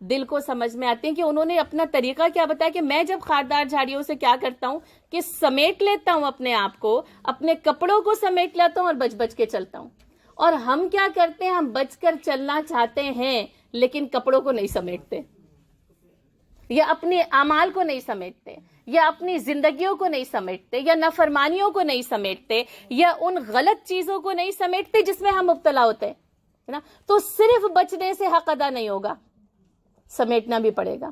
دل کو سمجھ میں آتی ہیں کہ انہوں نے اپنا طریقہ کیا بتایا کہ میں جب خاردار جھاڑیوں سے کیا کرتا ہوں کہ سمیٹ لیتا ہوں اپنے آپ کو، اپنے کپڑوں کو سمیٹ لیتا ہوں اور بچ بچ کے چلتا ہوں. اور ہم کیا کرتے ہیں، ہم بچ کر چلنا چاہتے ہیں لیکن کپڑوں کو نہیں سمیٹتے، یا اپنے اعمال کو نہیں سمیٹتے، یا اپنی زندگیوں کو نہیں سمیٹتے، یا نافرمانیوں کو نہیں سمیٹتے، یا ان غلط چیزوں کو نہیں سمیٹتے جس میں ہم مبتلا ہوتے ہیں نا. تو صرف بچنے سے حق ادا نہیں ہوگا، سمیٹنا بھی پڑے گا،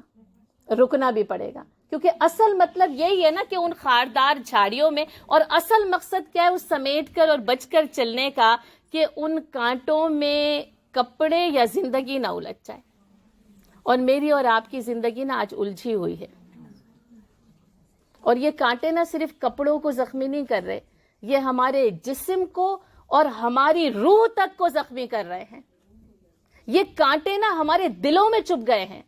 رکنا بھی پڑے گا. کیونکہ اصل مطلب یہی ہے نا کہ ان خاردار جھاڑیوں میں، اور اصل مقصد کیا ہے اس سمیٹ کر اور بچ کر چلنے کا، کہ ان کانٹوں میں کپڑے یا زندگی نہ الجھ جائے. اور میری اور آپ کی زندگی نا آج الجھی ہوئی ہے، اور یہ کانٹے نہ صرف کپڑوں کو زخمی نہیں کر رہے، یہ ہمارے جسم کو اور ہماری روح تک کو زخمی کر رہے ہیں. یہ کانٹے نا ہمارے دلوں میں چپ گئے ہیں،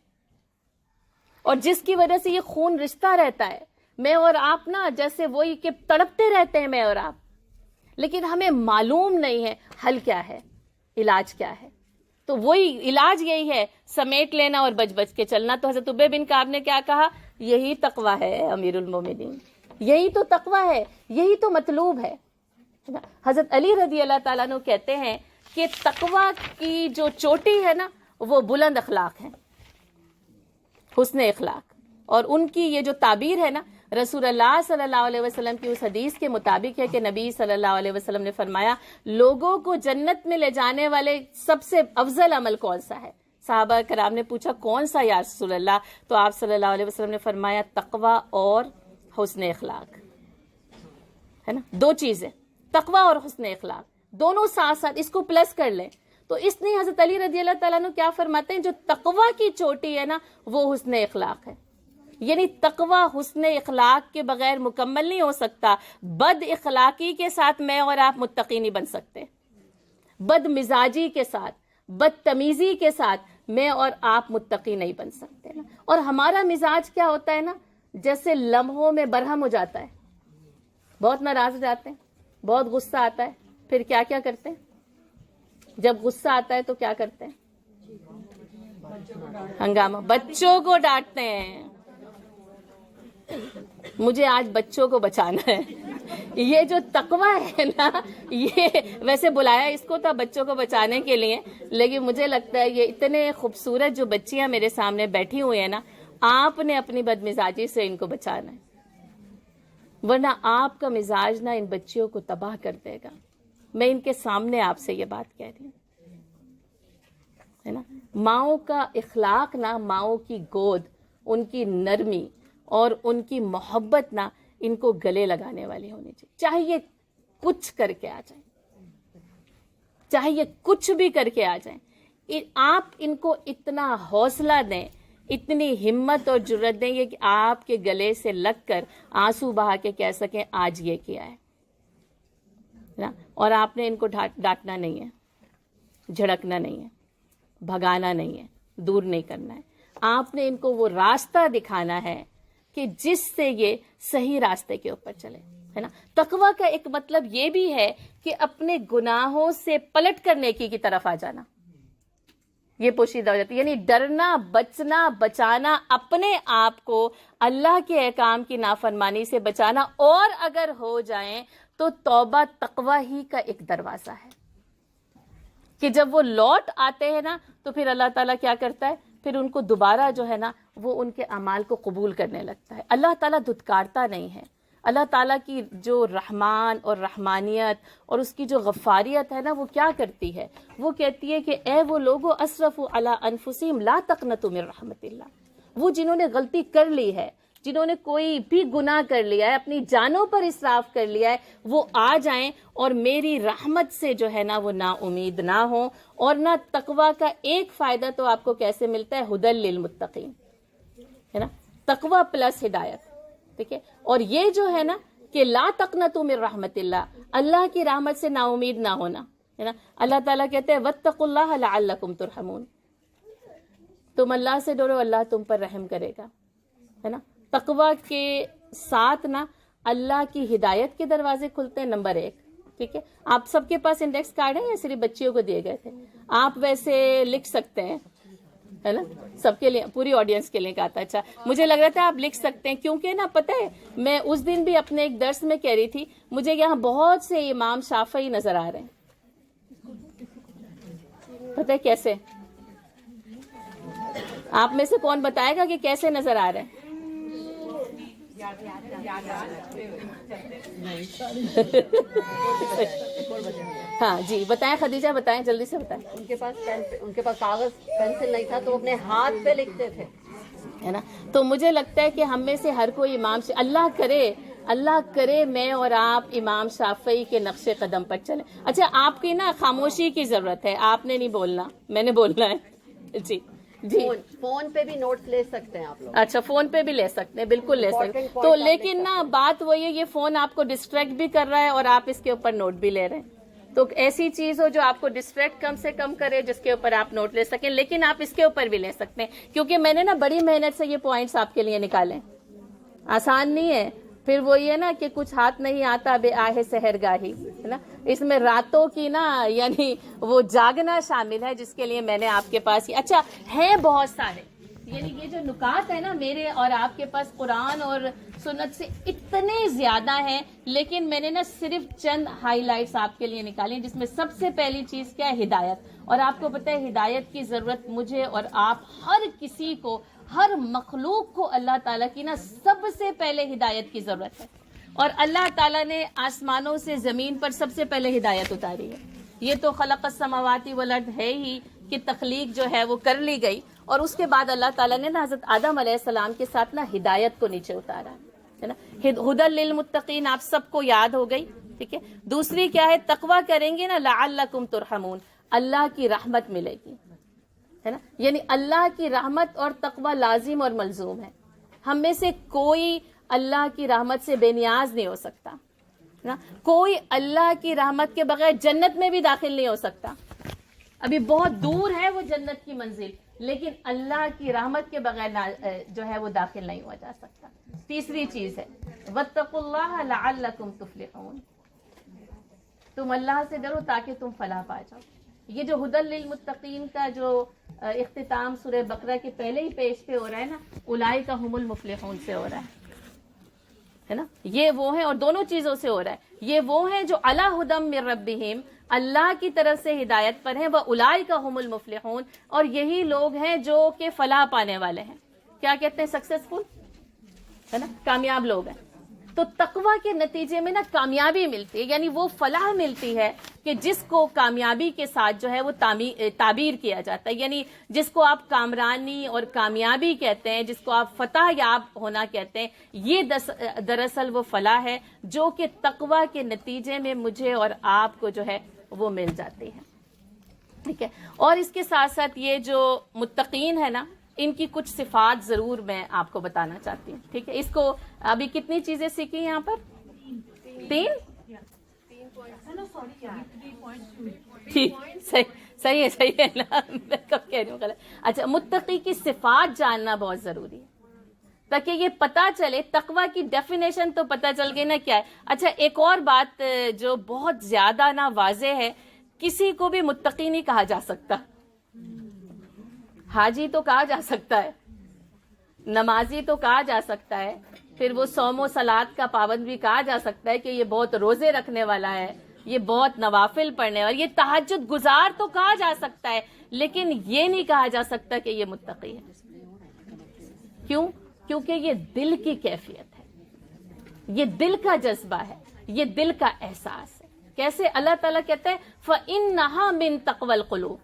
اور جس کی وجہ سے یہ خون رشتہ رہتا ہے. میں اور آپ نا جیسے وہی کہ تڑپتے رہتے ہیں میں اور آپ، لیکن ہمیں معلوم نہیں ہے حل کیا ہے، علاج کیا ہے. تو وہی علاج یہی ہے، سمیٹ لینا اور بچ بچ کے چلنا. تو حضرت ابی بن کعب نے کیا کہا، یہی تقوی ہے امیر المومنین، یہی تو تقوی ہے، یہی تو مطلوب ہے. حضرت علی رضی اللہ تعالیٰ عنہ کہتے ہیں کہ تقوی کی جو چوٹی ہے نا وہ بلند اخلاق ہے، حسن اخلاق. اور ان کی یہ جو تعبیر ہے نا رسول اللہ صلی اللہ علیہ وسلم کی اس حدیث کے مطابق ہے کہ نبی صلی اللہ علیہ وسلم نے فرمایا، لوگوں کو جنت میں لے جانے والے سب سے افضل عمل کون سا ہے؟ صحابہ کرام نے پوچھا کون سا یا رسول اللہ؟ تو آپ صلی اللہ علیہ وسلم نے فرمایا تقوی اور حسن اخلاق. ہے نا، دو چیزیں، تقوی اور حسن اخلاق، دونوں ساتھ ساتھ اس کو پلس کر لیں. تو اس نے حضرت علی رضی اللہ تعالیٰ عنہ کیا فرماتے ہیں، جو تقوی کی چوٹی ہے نا وہ حسن اخلاق ہے. یعنی تقوی حسن اخلاق کے بغیر مکمل نہیں ہو سکتا. بد اخلاقی کے ساتھ میں اور آپ متقی نہیں بن سکتے، بد مزاجی کے ساتھ، بدتمیزی کے ساتھ میں اور آپ متقی نہیں بن سکتے نا. اور ہمارا مزاج کیا ہوتا ہے نا، جیسے لمحوں میں برہم ہو جاتا ہے، بہت ناراض ہو جاتے ہیں، بہت غصہ آتا ہے، پھر کیا کیا کرتے ہیں؟ جب غصہ آتا ہے تو کیا کرتے ہیں؟ ہنگامہ، بچوں کو ڈانٹتے ہیں. مجھے آج بچوں کو بچانا ہے. یہ جو تقوی ہے نا، یہ ویسے بلایا اس کو تھا بچوں کو بچانے کے لیے، لیکن مجھے لگتا ہے یہ اتنے خوبصورت جو بچیاں میرے سامنے بیٹھی ہوئی ہیں نا، آپ نے اپنی بدمزاجی سے ان کو بچانا ہے، ورنہ آپ کا مزاج نا ان بچیوں کو تباہ کر دے گا. میں ان کے سامنے آپ سے یہ بات کہہ رہی ہوں، ہے نا. ماؤں کا اخلاق نا، ماؤں کی گود، ان کی نرمی اور ان کی محبت نا ان کو گلے لگانے والی ہونی چاہیے. چاہے یہ کچھ کر کے آ جائیں، چاہے یہ کچھ بھی کر کے آ جائیں، آپ ان کو اتنا حوصلہ دیں، اتنی ہمت اور جرت دیں کہ آپ کے گلے سے لگ کر آنسو بہا کے کہہ سکیں آج یہ کیا ہے نا. اور آپ نے ان کو ڈانٹنا نہیں ہے، جھڑکنا نہیں ہے، بھگانا نہیں ہے، دور نہیں کرنا ہے. آپ نے ان کو وہ راستہ دکھانا ہے کہ جس سے یہ صحیح راستے کے اوپر چلے، ہے نا. تقوی کا ایک مطلب یہ بھی ہے کہ اپنے گناہوں سے پلٹ کر نیکی کی طرف آ جانا، یہ پوشیدہ ہو جاتی ہے. یعنی ڈرنا، بچنا، بچانا اپنے آپ کو اللہ کے احکام کی نافرمانی سے بچانا، اور اگر ہو جائیں تو توبہ تقوی ہی کا ایک دروازہ ہے کہ جب وہ لوٹ آتے ہیں نا تو پھر اللہ تعالیٰ کیا کرتا ہے، پھر ان کو دوبارہ جو ہے نا وہ ان کے اعمال کو قبول کرنے لگتا ہے. اللہ تعالیٰ دھتکارتا نہیں ہے. اللہ تعالیٰ کی جو رحمان اور رحمانیت اور اس کی جو غفاریت ہے نا وہ کیا کرتی ہے، وہ کہتی ہے کہ اے وہ لوگو اسرفوا علی انفسہم لا تقنطوا من رحمت اللہ. وہ جنہوں نے غلطی کر لی ہے، جنہوں نے کوئی بھی گناہ کر لیا ہے، اپنی جانوں پر اسراف کر لیا ہے، وہ آ جائیں اور میری رحمت سے جو ہے نا وہ نا امید نہ ہوں. اور نہ تقوی کا ایک فائدہ تو آپ کو کیسے ملتا ہے، ہدی للمتقین، ہے نا. تقوی پلس ہدایت، ٹھیک ہے. اور یہ جو ہے نا کہ لا تقنطوا من رحمت اللہ، اللہ کی رحمت سے نا امید نہ ہونا، ہے نا. اللہ تعالیٰ کہتے ہیں واتقوا اللہ لعلکم ترحمون، تم اللہ سے ڈرو، اللہ تم پر رحم کرے گا، ہے نا. تقوی کے ساتھ نا اللہ کی ہدایت کے دروازے کھلتے ہیں. نمبر 1، ٹھیک ہے. آپ سب کے پاس انڈیکس کارڈ ہے یا صرف بچیوں کو دیے گئے تھے؟ آپ ویسے لکھ سکتے ہیں، ہے نا, سب کے لیے, پوری آڈینس کے لیے کہا تھا. اچھا, مجھے لگ رہا تھا آپ لکھ سکتے ہیں, کیونکہ نا پتہ ہے میں اس دن بھی اپنے ایک درس میں کہہ رہی تھی مجھے یہاں بہت سے امام شافعی نظر آ رہے ہیں. پتہ ہے کیسے؟ آپ میں سے کون بتائے گا کہ کیسے نظر آ رہے ہیں؟ ہاں جی بتائیں خدیجہ, بتائیں جلدی سے بتائیں. ان کے پاس کاغذ پینسل نہیں تھا تو وہ اپنے ہاتھ پہ لکھتے تھے, ہے نا. تو مجھے لگتا ہے کہ ہم میں سے ہر کوئی اللہ کرے میں اور آپ امام شافعی کے نقش قدم پر چلیں. اچھا, آپ کی نا خاموشی کی ضرورت ہے, آپ نے نہیں بولنا, میں نے بولنا ہے. جی جی, فون پہ بھی نوٹس لے سکتے ہیں آپ لوگ. اچھا فون پہ بھی لے سکتے ہیں, بالکل لے سکتے ہیں. تو لیکن نا بات وہی ہے, یہ فون آپ کو ڈسٹریکٹ بھی کر رہا ہے اور آپ اس کے اوپر نوٹ بھی لے رہے ہیں. تو ایسی چیز ہو جو آپ کو ڈسٹریکٹ کم سے کم کرے, جس کے اوپر آپ نوٹ لے سکیں, لیکن آپ اس کے اوپر بھی لے سکتے ہیں, کیونکہ میں نے نا بڑی محنت سے یہ پوائنٹس آپ کے لیے نکالے. آسان نہیں ہے. پھر وہی ہے نا کہ کچھ ہاتھ نہیں آتا بے آہ سحر گاہی, ہے نا. اس میں راتوں کی نا یعنی وہ جاگنا شامل ہے, جس کے لیے میں نے آپ کے پاس اچھا ہے بہت سارے, یعنی یہ جو نکات ہے نا میرے اور آپ کے پاس قرآن اور سنت سے اتنے زیادہ ہیں, لیکن میں نے نا صرف چند ہائی لائٹس آپ کے لیے نکالی, جس میں سب سے پہلی چیز کیا ہے, ہدایت. اور آپ کو پتہ ہے ہدایت کی ضرورت مجھے اور آپ ہر کسی کو, ہر مخلوق کو اللہ تعالیٰ کی نا سب سے پہلے ہدایت کی ضرورت ہے. اور اللہ تعالیٰ نے آسمانوں سے زمین پر سب سے پہلے ہدایت اتاری ہے. یہ تو خلق السماوات والارض ہے ہی کہ تخلیق جو ہے وہ کر لی گئی, اور اس کے بعد اللہ تعالیٰ نے نا حضرت آدم علیہ السلام کے ساتھ نا ہدایت کو نیچے اتارا ہے نا. ہدی للمتقین آپ سب کو یاد ہو گئی, ٹھیک ہے. دوسری کیا ہے, تقوی کریں گے نا لعلکم ترحمون, اللہ کی رحمت ملے گی, ہے نا. یعنی اللہ کی رحمت اور تقوی لازم اور ملزوم ہے. ہم میں سے کوئی اللہ کی رحمت سے بے نیاز نہیں ہو سکتا نا. کوئی اللہ کی رحمت کے بغیر جنت میں بھی داخل نہیں ہو سکتا. ابھی بہت دور ہے وہ جنت کی منزل, لیکن اللہ کی رحمت کے بغیر جو ہے وہ داخل نہیں ہوا جا سکتا. تیسری چیز ہے واتقوا اللہ لعلکم تفلحون, تم اللہ سے ڈرو تاکہ تم فلاح پا جاؤ. یہ جو ہدی للمتقین کا جو اختتام سورہ بقرہ کے پہلے ہی پیج پہ ہو رہا ہے نا, اولئک هم المفلحون سے ہو رہا ہے نا. یہ وہ ہیں, اور دونوں چیزوں سے ہو رہا ہے. یہ وہ ہیں جو علی ھدی من ربہم, اللہ کی طرف سے ہدایت پر ہیں, واولئک هم المفلحون, اور یہی لوگ ہیں جو کہ فلاح پانے والے ہیں. کیا کہتے ہیں, سکسیسفل, ہے نا, کامیاب لوگ ہیں. تو تقوی کے نتیجے میں نا کامیابی ملتی ہے, یعنی وہ فلاح ملتی ہے کہ جس کو کامیابی کے ساتھ جو ہے وہ تعبیر کیا جاتا ہے. یعنی جس کو آپ کامرانی اور کامیابی کہتے ہیں, جس کو آپ فتح یاب ہونا کہتے ہیں, یہ دراصل وہ فلاح ہے جو کہ تقوی کے نتیجے میں مجھے اور آپ کو جو ہے وہ مل جاتی ہے. ٹھیک ہے. اور اس کے ساتھ ساتھ یہ جو متقین ہے نا, ان کی کچھ صفات ضرور میں آپ کو بتانا چاہتی ہوں. ٹھیک ہے. اس کو ابھی کتنی چیزیں سیکھی یہاں پر, 3 ٹھیک, صحیح ہے نا, میں کب کہہ رہی ہوں غلط. اچھا, متقی کی صفات جاننا بہت ضروری ہے تاکہ یہ پتا چلے. تقوی کی ڈیفینیشن تو پتا چل گئی نا کیا ہے. اچھا, ایک اور بات جو بہت زیادہ نا واضح ہے, کسی کو بھی متقی نہیں کہا جا سکتا. حاجی تو کہا جا سکتا ہے, نمازی تو کہا جا سکتا ہے, پھر وہ صوم و صلات کا پابند بھی کہا جا سکتا ہے کہ یہ بہت روزے رکھنے والا ہے, یہ بہت نوافل پڑھنے والا, یہ تہجد گزار تو کہا جا سکتا ہے, لیکن یہ نہیں کہا جا سکتا کہ یہ متقی ہے. کیوں؟ کیونکہ یہ دل کی کیفیت ہے, یہ دل کا جذبہ ہے, یہ دل کا احساس ہے. کیسے؟ اللہ تعالیٰ کہتے ہیں فَإِنَّهَا مِن تَقْوَى الْقُلُوبِ,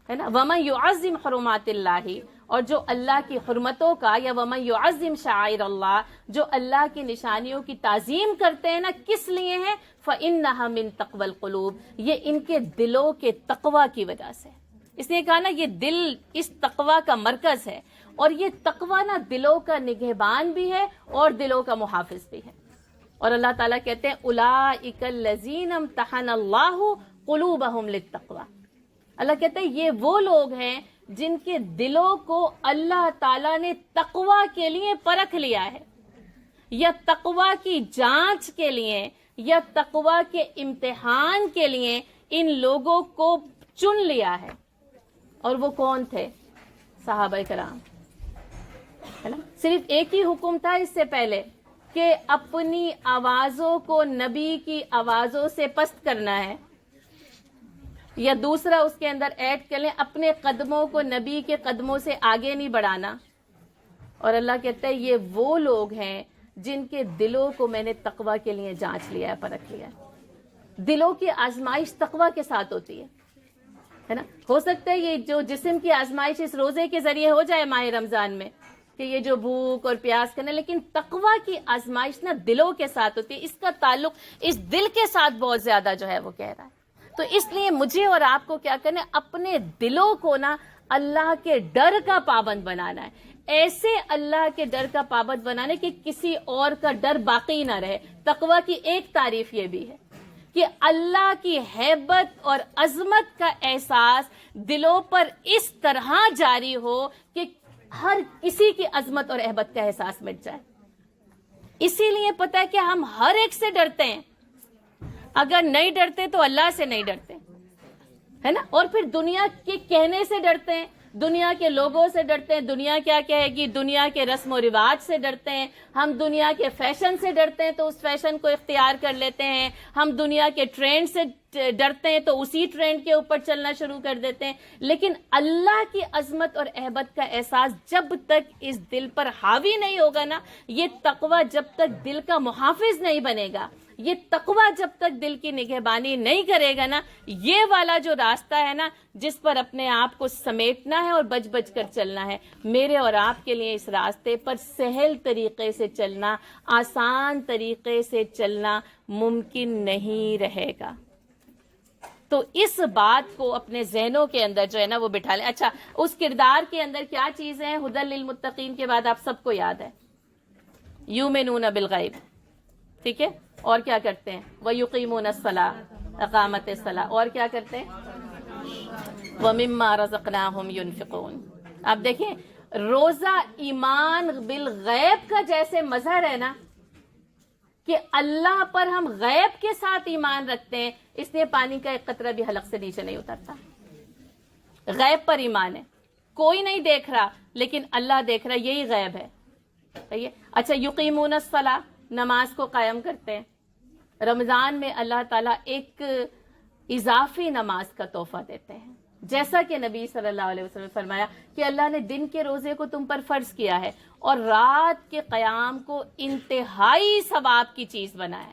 ہے نا, وَمَن يُعَظِّمْ حُرُمَاتِ اللَّهِ, اور جو اللہ کی حرمتوں کا, یا وَمَن يُعَظِّمْ شَعَائِرَ اللَّهِ, جو اللہ کی نشانیوں کی تعظیم کرتے ہیں نا, کس لیے ہیں, فَإِنَّهَا مِن تَقْوَى الْقُلُوبِ, یہ ان کے دلوں کے تقوی کی وجہ سے. اس نے کہا نا یہ دل اس تقوی کا مرکز ہے, اور یہ تقوی نا دلوں کا نگہبان بھی ہے اور دلوں کا محافظ بھی ہے. اور اللہ تعالیٰ کہتے ہیں اولئک الذین امتحن اللہ قلوبہم للتقوی. اللہ کہتے ہیں یہ وہ لوگ ہیں جن کے دلوں کو اللہ تعالیٰ نے تقوی کے لیے پرکھ لیا ہے, یا تقوی کی جانچ کے لیے, یا تقوی کے امتحان کے لیے ان لوگوں کو چن لیا ہے. اور وہ کون تھے؟ صحابہ کرام, ہے نا. صرف ایک ہی حکم تھا اس سے پہلے کہ اپنی آوازوں کو نبی کی آوازوں سے پست کرنا ہے, یا دوسرا اس کے اندر ایڈ کر لیں اپنے قدموں کو نبی کے قدموں سے آگے نہیں بڑھانا. اور اللہ کہتا ہے یہ وہ لوگ ہیں جن کے دلوں کو میں نے تقوی کے لیے جانچ لیا ہے, پرکھ لیا ہے. دلوں کی آزمائش تقوی کے ساتھ ہوتی ہے نا. ہو سکتا ہے یہ جو جسم کی آزمائش اس روزے کے ذریعے ہو جائے ماہ رمضان میں, کہ یہ جو بھوک اور پیاس کرنا, لیکن تقوی کی آزمائش نا دلوں کے ساتھ ہوتی ہے. اس کا تعلق اس دل کے ساتھ بہت زیادہ جو ہے وہ کہہ رہا ہے. تو اس لیے مجھے اور آپ کو کیا کرنا ہے, اپنے دلوں کو نا اللہ کے ڈر کا پابند بنانا ہے. ایسے اللہ کے ڈر کا پابند بنانے کہ کسی اور کا ڈر باقی نہ رہے. تقوی کی ایک تعریف یہ بھی ہے کہ اللہ کی ہیبت اور عظمت کا احساس دلوں پر اس طرح جاری ہو کہ ہر کسی کی عظمت اور ہیبت کا احساس مٹ جائے. اسی لیے پتہ ہے کہ ہم ہر ایک سے ڈرتے ہیں. اگر نہیں ڈرتے تو اللہ سے نہیں ڈرتے, ہے نا. اور پھر دنیا کے کہنے سے ڈرتے ہیں, دنیا کے لوگوں سے ڈرتے ہیں, دنیا کیا کہے گی, دنیا کے رسم و رواج سے ڈرتے ہیں, ہم دنیا کے فیشن سے ڈرتے ہیں تو اس فیشن کو اختیار کر لیتے ہیں, ہم دنیا کے ٹرینڈ سے ڈرتے ہیں تو اسی ٹرینڈ کے اوپر چلنا شروع کر دیتے ہیں. لیکن اللہ کی عظمت اور ہیبت کا احساس جب تک اس دل پر حاوی نہیں ہوگا نا, یہ تقوی جب تک دل کا محافظ نہیں بنے گا, یہ تقوی جب تک دل کی نگہبانی نہیں کرے گا نا, یہ والا جو راستہ ہے نا جس پر اپنے آپ کو سمیٹنا ہے اور بچ بچ کر چلنا ہے, میرے اور آپ کے لیے اس راستے پر سہل طریقے سے چلنا, آسان طریقے سے چلنا ممکن نہیں رہے گا. تو اس بات کو اپنے ذہنوں کے اندر جو ہے نا وہ بٹھا لیں. اچھا, اس کردار کے اندر کیا چیزیں ہیں؟ ہدی للمتقین کے بعد آپ سب کو یاد ہے یؤمنون بالغیب, ٹھیک ہے, اور کیا کرتے ہیں؟ وَيُقِيمُونَ الصَّلَاةَ, اقامت الصلاۃ, اور کیا کرتے ہیں؟ وَمِمَّا رَزَقْنَاهُمْ يُنْفِقُونَ. آپ دیکھیں روزہ ایمان بالغیب کا جیسے مظہر ہے نا کہ اللہ پر ہم غیب کے ساتھ ایمان رکھتے ہیں, اس لیے پانی کا ایک قطرہ بھی حلق سے نیچے نہیں اترتا. غیب پر ایمان ہے, کوئی نہیں دیکھ رہا لیکن اللہ دیکھ رہا, یہی غیب ہے. اچھا, یقیمون الصلاۃ, نماز کو قائم کرتے ہیں. رمضان میں اللہ تعالیٰ ایک اضافی نماز کا تحفہ دیتے ہیں, جیسا کہ نبی صلی اللہ علیہ وسلم نے فرمایا کہ اللہ نے دن کے روزے کو تم پر فرض کیا ہے اور رات کے قیام کو انتہائی ثواب کی چیز بنایا ہے.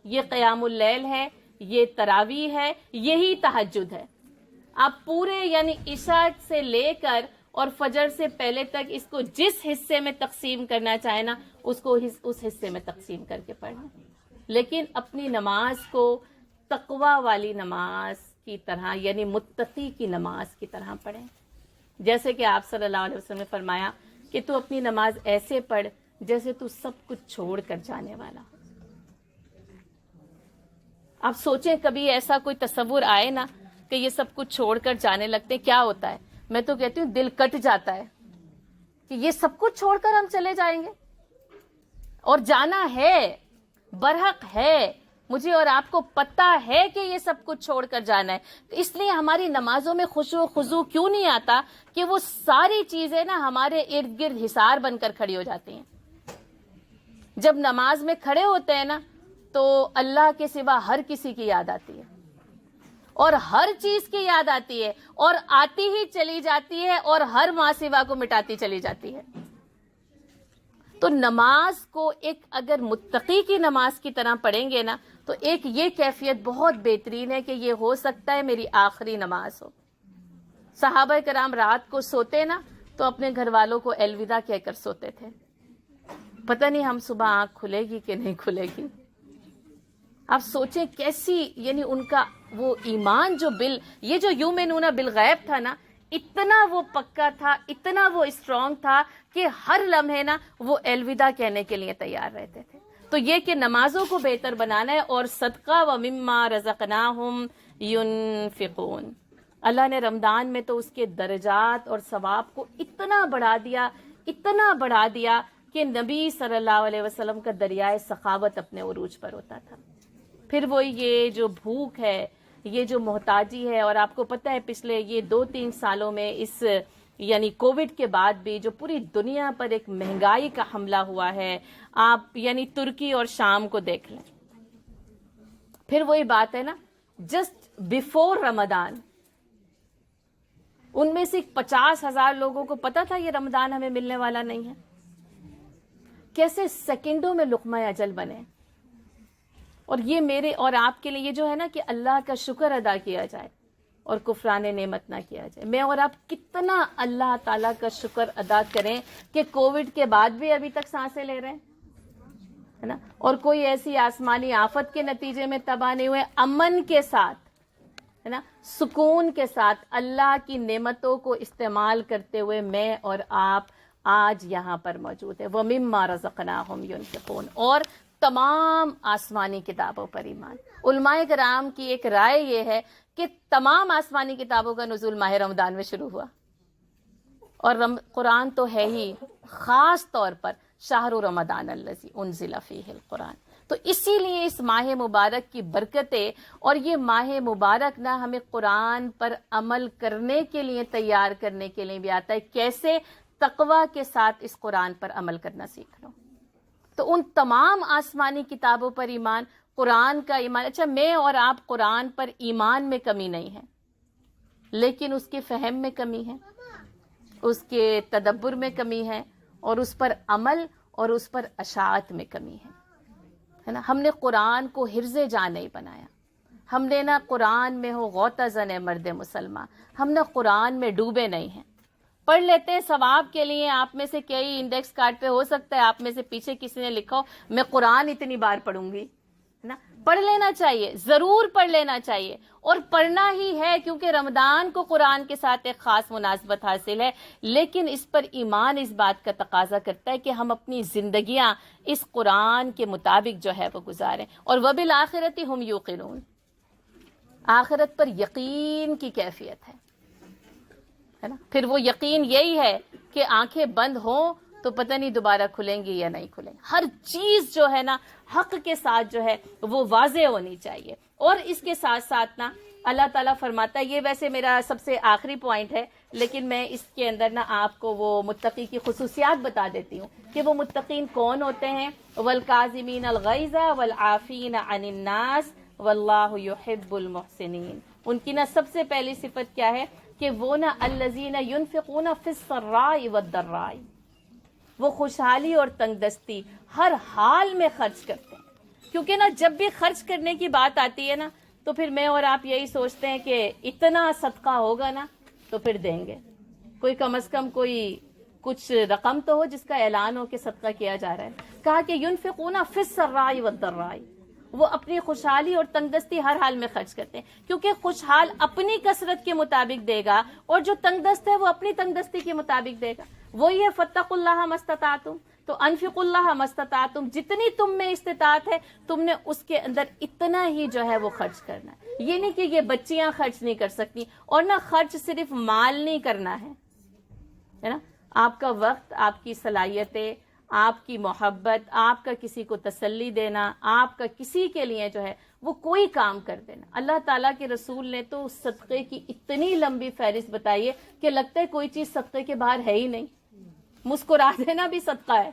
یہ قیام اللیل ہے, یہ تراویح ہے, یہی تہجد ہے. آپ پورے یعنی عشاء سے لے کر اور فجر سے پہلے تک اس کو جس حصے میں تقسیم کرنا چاہے نا اس کو اس حصے میں تقسیم کر کے پڑھیں, لیکن اپنی نماز کو تقوی والی نماز کی طرح یعنی متقی کی نماز کی طرح پڑھیں. جیسے کہ آپ صلی اللہ علیہ وسلم نے فرمایا کہ تو اپنی نماز ایسے پڑھ جیسے تو سب کچھ چھوڑ کر جانے والا. آپ سوچیں کبھی ایسا کوئی تصور آئے نا کہ یہ سب کچھ چھوڑ کر جانے لگتے, کیا ہوتا ہے؟ میں تو کہتی ہوں دل کٹ جاتا ہے کہ یہ سب کچھ چھوڑ کر ہم چلے جائیں گے, اور جانا ہے, برحق ہے, مجھے اور آپ کو پتہ ہے کہ یہ سب کچھ چھوڑ کر جانا ہے. اس لیے ہماری نمازوں میں خشوع و خضوع کیوں نہیں آتا کہ وہ ساری چیزیں نا ہمارے ارد گرد حصار بن کر کھڑی ہو جاتی ہیں. جب نماز میں کھڑے ہوتے ہیں نا تو اللہ کے سوا ہر کسی کی یاد آتی ہے, اور ہر چیز کی یاد آتی ہے, اور آتی ہی چلی جاتی ہے, اور ہر ماں سوا کو مٹاتی چلی جاتی ہے. تو نماز کو ایک اگر متقی کی نماز کی طرح پڑھیں گے نا تو ایک یہ کیفیت بہت بہترین ہے کہ یہ ہو سکتا ہے میری آخری نماز ہو. صحابہ کرام رات کو سوتے نا تو اپنے گھر والوں کو الوداع کہہ کر سوتے تھے. پتہ نہیں ہم صبح آنکھ کھلے گی کہ نہیں کھلے گی. آپ سوچیں کیسی یعنی ان کا وہ ایمان جو یہ جو یؤمنون بالغیب تھا نا, اتنا وہ پکا تھا, اتنا وہ اسٹرانگ تھا کہ ہر لمحے نا وہ الوداع کہنے کے لیے تیار رہتے تھے. تو یہ کہ نمازوں کو بہتر بنانا ہے, اور صدقہ ومما رزقناہم ينفقون. اللہ نے رمضان میں تو اس کے درجات اور ثواب کو اتنا بڑھا دیا کہ نبی صلی اللہ علیہ وسلم کا دریائے سخاوت اپنے عروج پر ہوتا تھا. پھر وہ یہ جو بھوک ہے, یہ جو محتاجی ہے, اور آپ کو پتہ ہے پچھلے یہ 2-3 سالوں میں اس یعنی کووڈ کے بعد بھی جو پوری دنیا پر ایک مہنگائی کا حملہ ہوا ہے، آپ یعنی ترکی اور شام کو دیکھ لیں. پھر وہی بات ہے نا، جسٹ بیفور رمضان ان میں سے 50,000 لوگوں کو پتا تھا یہ رمضان ہمیں ملنے والا نہیں ہے. کیسے سیکنڈوں میں لقمہ اجل بنے. اور یہ میرے اور آپ کے لیے یہ جو ہے نا کہ اللہ کا شکر ادا کیا جائے اور کفران نعمت نہ کیا جائے. میں اور آپ کتنا اللہ تعالیٰ کا شکر ادا کریں کہ کووڈ کے بعد بھی ابھی تک سانسیں لے رہے ہیں، ہے نا، اور کوئی ایسی آسمانی آفت کے نتیجے میں تباہ نہیں ہوئے. امن کے ساتھ، ہے نا، سکون کے ساتھ اللہ کی نعمتوں کو استعمال کرتے ہوئے میں اور آپ آج یہاں پر موجود ہے. وَمِمَّا رَزَقْنَاهُمْ يُنْفِقُونَ. اور تمام آسمانی کتابوں پر ایمان. علماء کرام کی ایک رائے یہ ہے کہ تمام آسمانی کتابوں کا نزول ماہ رمضان میں شروع ہوا، اور قرآن تو ہے ہی، خاص طور پر شہر رمضان الذی انزل فیہ القرآن. تو اسی لیے اس ماہ مبارک کی برکتیں اور یہ ماہ مبارک نہ ہمیں قرآن پر عمل کرنے کے لیے تیار کرنے کے لیے بھی آتا ہے. کیسے؟ تقوی کے ساتھ اس قرآن پر عمل کرنا سیکھ لو. تو ان تمام آسمانی کتابوں پر ایمان، قرآن کا ایمان. اچھا، میں اور آپ قرآن پر ایمان میں کمی نہیں ہے، لیکن اس کے فہم میں کمی ہے، اس کے تدبر میں کمی ہے، اور اس پر عمل اور اس پر اشاعت میں کمی ہے نا. ہم نے قرآن کو حرز جان نہیں بنایا. ہم نے نہ قرآن میں ہو غوطہ زن مرد مسلمان، ہم نہ قرآن میں ڈوبے نہیں ہیں. پڑھ لیتے ہیں ثواب کے لیے. آپ میں سے کئی انڈیکس کارڈ پہ ہو سکتا ہے آپ میں سے پیچھے کسی نے لکھا ہو میں قرآن اتنی بار پڑھوں گی، نا. پڑھ لینا چاہیے، ضرور پڑھ لینا چاہیے، اور پڑھنا ہی ہے کیونکہ رمضان کو قرآن کے ساتھ ایک خاص مناسبت حاصل ہے. لیکن اس پر ایمان اس بات کا تقاضا کرتا ہے کہ ہم اپنی زندگیاں اس قرآن کے مطابق جو ہے وہ گزاریں. اور وبالآخرۃ ہم یوقنون، آخرت پر یقین کی کیفیت ہے نا. پھر وہ یقین یہی ہے کہ آنکھیں بند ہوں تو پتہ نہیں دوبارہ کھلیں گی یا نہیں کھلیں گی. ہر چیز جو ہے نا حق کے ساتھ جو ہے وہ واضح ہونی چاہیے. اور اس کے ساتھ ساتھ نا اللہ تعالیٰ فرماتا ہے، یہ ویسے میرا سب سے آخری پوائنٹ ہے لیکن میں اس کے اندر نا آپ کو وہ متقی کی خصوصیات بتا دیتی ہوں کہ وہ متقین کون ہوتے ہیں. والکاظمین الغیظ والعافین عن الناس واللہ یحب المحسنین. ان کی نا سب سے پہلی صفت کیا ہے کہ وہ نا الذین ینفقون فی السراء والضراء، وہ خوشحالی اور تنگ دستی ہر حال میں خرچ کرتے ہیں. کیونکہ نا جب بھی خرچ کرنے کی بات آتی ہے نا تو پھر میں اور آپ یہی سوچتے ہیں کہ اتنا صدقہ ہوگا نا تو پھر دیں گے. کوئی کم از کم کوئی کچھ رقم تو ہو جس کا اعلان ہو کہ صدقہ کیا جا رہا ہے. کہا کہ ینفقون فی السراء والضراء، وہ اپنی خوشحالی اور تنگدستی ہر حال میں خرچ کرتے ہیں. کیونکہ خوشحال اپنی کثرت کے مطابق دے گا اور جو تنگدست ہے وہ اپنی تنگدستی کے مطابق دے گا. وہی ہے فاتقوا اللہ ما استطعتم، تو انفقوا اللہ ما استطعتم، جتنی تم میں استطاعت ہے تم نے اس کے اندر اتنا ہی جو ہے وہ خرچ کرنا ہے. یہ نہیں کہ یہ بچیاں خرچ نہیں کر سکتی، اور نہ خرچ صرف مال نہیں کرنا ہے نا. آپ کا وقت، آپ کی صلاحیتیں، آپ کی محبت، آپ کا کسی کو تسلی دینا، آپ کا کسی کے لیے جو ہے وہ کوئی کام کر دینا. اللہ تعالیٰ کے رسول نے تو صدقے کی اتنی لمبی فہرست بتائی ہے کہ لگتا ہے کوئی چیز صدقے کے باہر ہے ہی نہیں. مسکرا دینا بھی صدقہ ہے.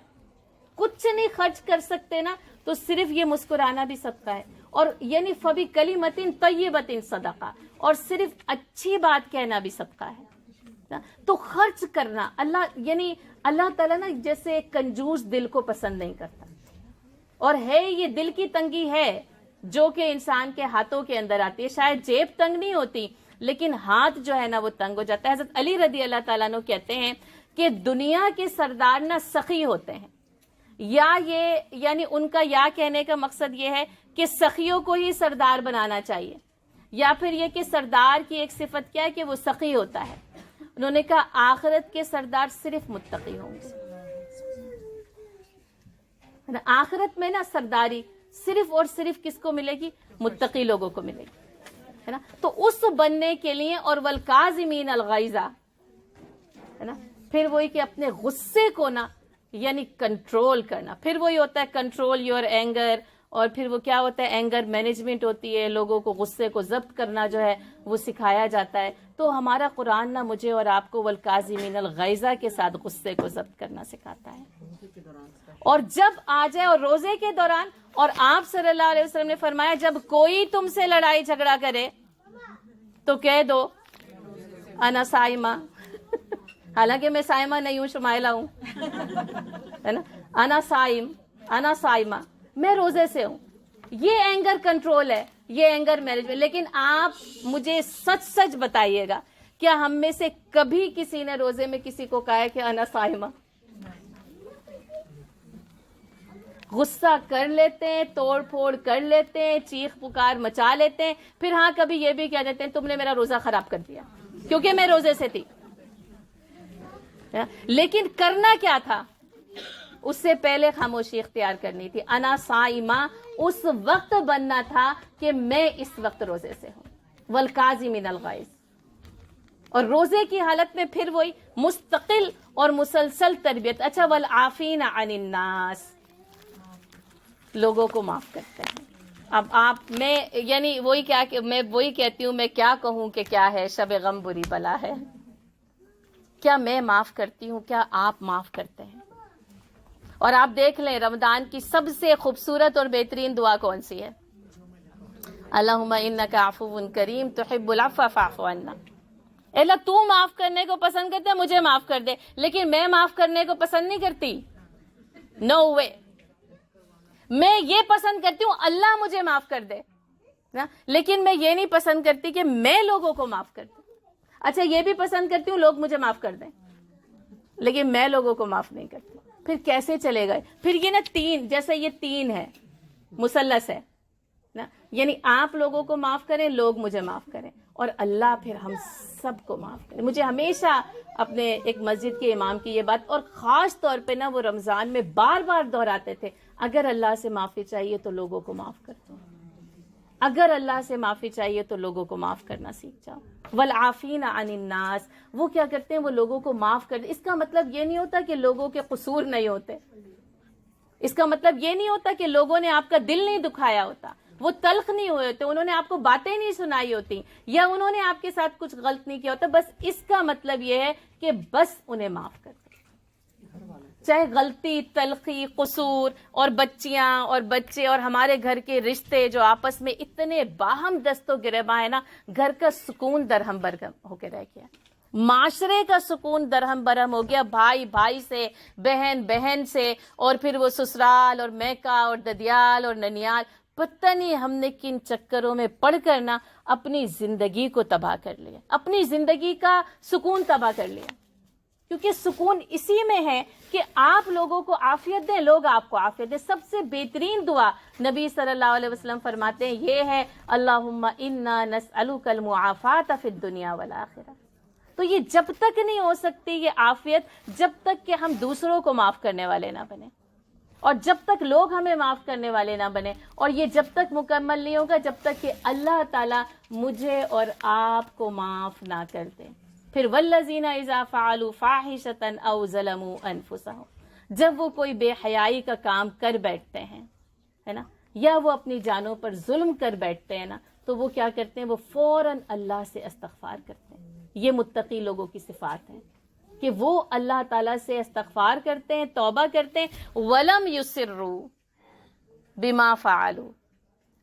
کچھ نہیں خرچ کر سکتے نا تو صرف یہ مسکرانا بھی صدقہ ہے. اور یعنی فبی کلمۃ طیبۃ صدقہ، اور صرف اچھی بات کہنا بھی صدقہ ہے. تو خرچ کرنا، اللہ تعالیٰ نا جیسے کنجوس دل کو پسند نہیں کرتا. اور ہے یہ دل کی تنگی ہے جو کہ انسان کے ہاتھوں کے اندر آتی ہے. شاید جیب تنگ نہیں ہوتی لیکن ہاتھ جو ہے نا وہ تنگ ہو جاتا ہے. حضرت علی رضی اللہ تعالیٰ عنہ کہتے ہیں کہ دنیا کے سردار نا سخی ہوتے ہیں، یا یہ یعنی ان کا یا کہنے کا مقصد یہ ہے کہ سخیوں کو ہی سردار بنانا چاہیے، یا پھر یہ کہ سردار کی ایک صفت کیا ہے کہ وہ سخی ہوتا ہے. انہوں نے کہا آخرت کے سردار صرف متقی ہوں گے. آخرت میں نا سرداری صرف اور صرف کس کو ملے گی؟ متقی لوگوں کو ملے گی، ہے نا. تو اس بننے کے لیے، اور والکاظمین الغیظ، ہے نا، پھر وہی کہ اپنے غصے کو نا یعنی کنٹرول کرنا. پھر وہی ہوتا ہے کنٹرول یور اینگر اور پھر وہ کیا ہوتا ہے, اینگر مینجمنٹ ہوتی ہے, لوگوں کو غصے کو ضبط کرنا جو ہے وہ سکھایا جاتا ہے. تو ہمارا قرآن نہ مجھے اور آپ کو والکاظمین الغیظ کے ساتھ غصے کو ضبط کرنا سکھاتا ہے. اور جب آ جائے, اور روزے کے دوران, اور آپ صلی اللہ علیہ وسلم نے فرمایا جب کوئی تم سے لڑائی جھگڑا کرے تو کہہ دو انا صائمہ, حالانکہ میں صائمہ نہیں ہوں, شمائلہ ہوں, ہے نا, انا صائم, انا صائمہ, میں روزے سے ہوں. یہ اینگر کنٹرول ہے, یہ اینگر مینجمنٹ. لیکن آپ مجھے سچ سچ بتائیے گا, کیا ہم میں سے کبھی کسی نے روزے میں کسی کو کہا ہے کہ انا صائمہ؟ غصہ کر لیتے ہیں, توڑ پھوڑ کر لیتے ہیں, چیخ پکار مچا لیتے ہیں, پھر ہاں کبھی یہ بھی کہہ دیتے ہیں تم نے میرا روزہ خراب کر دیا کیونکہ میں روزے سے تھی. لیکن کرنا کیا تھا, اس سے پہلے خاموشی اختیار کرنی تھی. انا صائمہ اس وقت بننا تھا کہ میں اس وقت روزے سے ہوں. والکاظمین الغیظ, اور روزے کی حالت میں پھر وہی مستقل اور مسلسل تربیت. اچھا, والعافین عن الناس, لوگوں کو معاف کرتے ہیں. اب آپ میں یعنی وہی کیا کہ میں وہی کہتی ہوں, میں کیا کہوں کہ کیا ہے شب غم بری بلا ہے. کیا میں معاف کرتی ہوں, کیا آپ معاف کرتے ہیں؟ اور آپ دیکھ لیں رمضان کی سب سے خوبصورت اور بہترین دعا کون سی ہے؟ اللہم انک عفو کریم تحب العفو فاعف عنا. اللہ تو معاف کرنے کو پسند کرتے, مجھے معاف کر دے, لیکن میں معاف کرنے کو پسند نہیں کرتی. نو وے. میں یہ پسند کرتی ہوں اللہ مجھے معاف کر دے, لیکن میں یہ نہیں پسند کرتی کہ میں لوگوں کو معاف کر دوں. اچھا, یہ بھی پسند کرتی ہوں لوگ مجھے معاف کر دیں, لیکن میں لوگوں کو معاف نہیں کرتی. پھر کیسے چلے گئے؟ پھر یہ نا تین, جیسے یہ تین ہے, مثلث ہے نا, یعنی آپ لوگوں کو معاف کریں, لوگ مجھے معاف کریں, اور اللہ پھر ہم سب کو معاف کرے. مجھے ہمیشہ اپنے ایک مسجد کے امام کی یہ بات, اور خاص طور پہ نا وہ رمضان میں بار بار دہراتے تھے, اگر اللہ سے معافی چاہیے تو لوگوں کو معاف کر دو. اگر اللہ سے معافی چاہیے تو لوگوں کو معاف کرنا سیکھ جاؤ. والعافین عن الناس, وہ کیا کرتے ہیں, وہ لوگوں کو معاف کر دیں. اس کا مطلب یہ نہیں ہوتا کہ لوگوں کے قصور نہیں ہوتے. اس کا مطلب یہ نہیں ہوتا کہ لوگوں نے آپ کا دل نہیں دکھایا ہوتا, وہ تلخ نہیں ہوئے ہوتے, انہوں نے آپ کو باتیں نہیں سنائی ہوتی, یا انہوں نے آپ کے ساتھ کچھ غلط نہیں کیا ہوتا. بس اس کا مطلب یہ ہے کہ بس انہیں معاف کر دو. چاہے غلطی, تلخی, قصور, اور بچیاں اور بچے اور ہمارے گھر کے رشتے جو آپس میں اتنے باہم دست و گریباں ہیں نا, گھر کا سکون درہم برہم ہو کے رہ گیا, معاشرے کا سکون درہم برہم ہو گیا. بھائی بھائی سے, بہن بہن سے, اور پھر وہ سسرال اور میکا اور ددیال اور ننیال, پتہ نہیں ہم نے کن چکروں میں پڑھ کر نا اپنی زندگی کو تباہ کر لیا, اپنی زندگی کا سکون تباہ کر لیا. کیونکہ سکون اسی میں ہے کہ آپ لوگوں کو عافیت دیں, لوگ آپ کو عافیت دیں. سب سے بہترین دعا نبی صلی اللہ علیہ وسلم فرماتے ہیں یہ ہے, اللہم انا نسألک المعافات فی الدنیا والآخرہ. تو یہ جب تک نہیں ہو سکتی یہ عافیت, جب تک کہ ہم دوسروں کو معاف کرنے والے نہ بنیں, اور جب تک لوگ ہمیں معاف کرنے والے نہ بنے, اور یہ جب تک مکمل نہیں ہوگا جب تک کہ اللہ تعالیٰ مجھے اور آپ کو معاف نہ کر دے. پھر والذین اذا فعلوا فاحشۃ او ظلموا انفسهم, جب وہ کوئی بے حیائی کا کام کر بیٹھتے ہیں, ہے نا, یا وہ اپنی جانوں پر ظلم کر بیٹھتے ہیں نا, تو وہ کیا کرتے ہیں, وہ فوراً اللہ سے استغفار کرتے ہیں. یہ متقی لوگوں کی صفات ہیں کہ وہ اللہ تعالیٰ سے استغفار کرتے ہیں, توبہ کرتے ہیں. ولم یصروا بما فعلوا,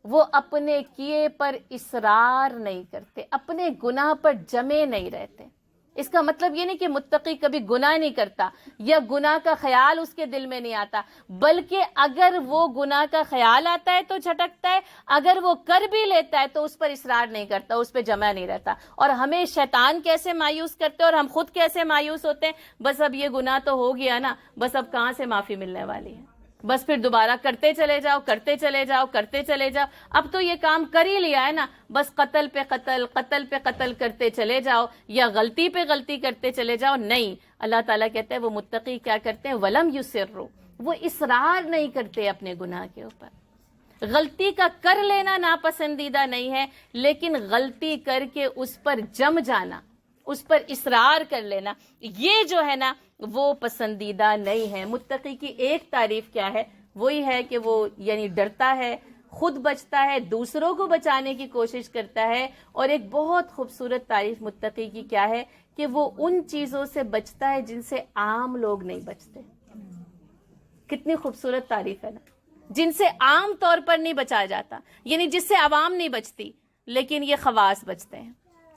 وہ اپنے کیے پر اصرار نہیں کرتے, اپنے گناہ پر جمے نہیں رہتے. اس کا مطلب یہ نہیں کہ متقی کبھی گناہ نہیں کرتا یا گناہ کا خیال اس کے دل میں نہیں آتا, بلکہ اگر وہ گناہ کا خیال آتا ہے تو جھٹکتا ہے, اگر وہ کر بھی لیتا ہے تو اس پر اصرار نہیں کرتا, اس پہ جمع نہیں رہتا. اور ہمیں شیطان کیسے مایوس کرتے ہیں اور ہم خود کیسے مایوس ہوتے ہیں, بس اب یہ گناہ تو ہو گیا نا, بس اب کہاں سے معافی ملنے والی ہے, بس پھر دوبارہ کرتے چلے جاؤ, کرتے چلے جاؤ, کرتے چلے جاؤ. اب تو یہ کام کر ہی لیا ہے نا, بس قتل پہ قتل, قتل پہ قتل کرتے چلے جاؤ, یا غلطی پہ غلطی کرتے چلے جاؤ. نہیں, اللہ تعالیٰ کہتے ہیں وہ متقی کیا کرتے ہیں, ولم یصروا, وہ اصرار نہیں کرتے اپنے گناہ کے اوپر. غلطی کا کر لینا ناپسندیدہ نہیں ہے, لیکن غلطی کر کے اس پر جم جانا, اس پر اصرار کر لینا, یہ جو ہے نا وہ پسندیدہ نہیں ہے. متقی کی ایک تعریف کیا ہے, وہی ہے کہ وہ یعنی ڈرتا ہے، خود بچتا ہے، دوسروں کو بچانے کی کوشش کرتا ہے. اور ایک بہت خوبصورت تعریف متقی کی کیا ہے کہ وہ ان چیزوں سے بچتا ہے جن سے عام لوگ نہیں بچتے. کتنی خوبصورت تعریف ہے نا، جن سے عام طور پر نہیں بچا جاتا، یعنی جس سے عوام نہیں بچتی، لیکن یہ خواص بچتے ہیں.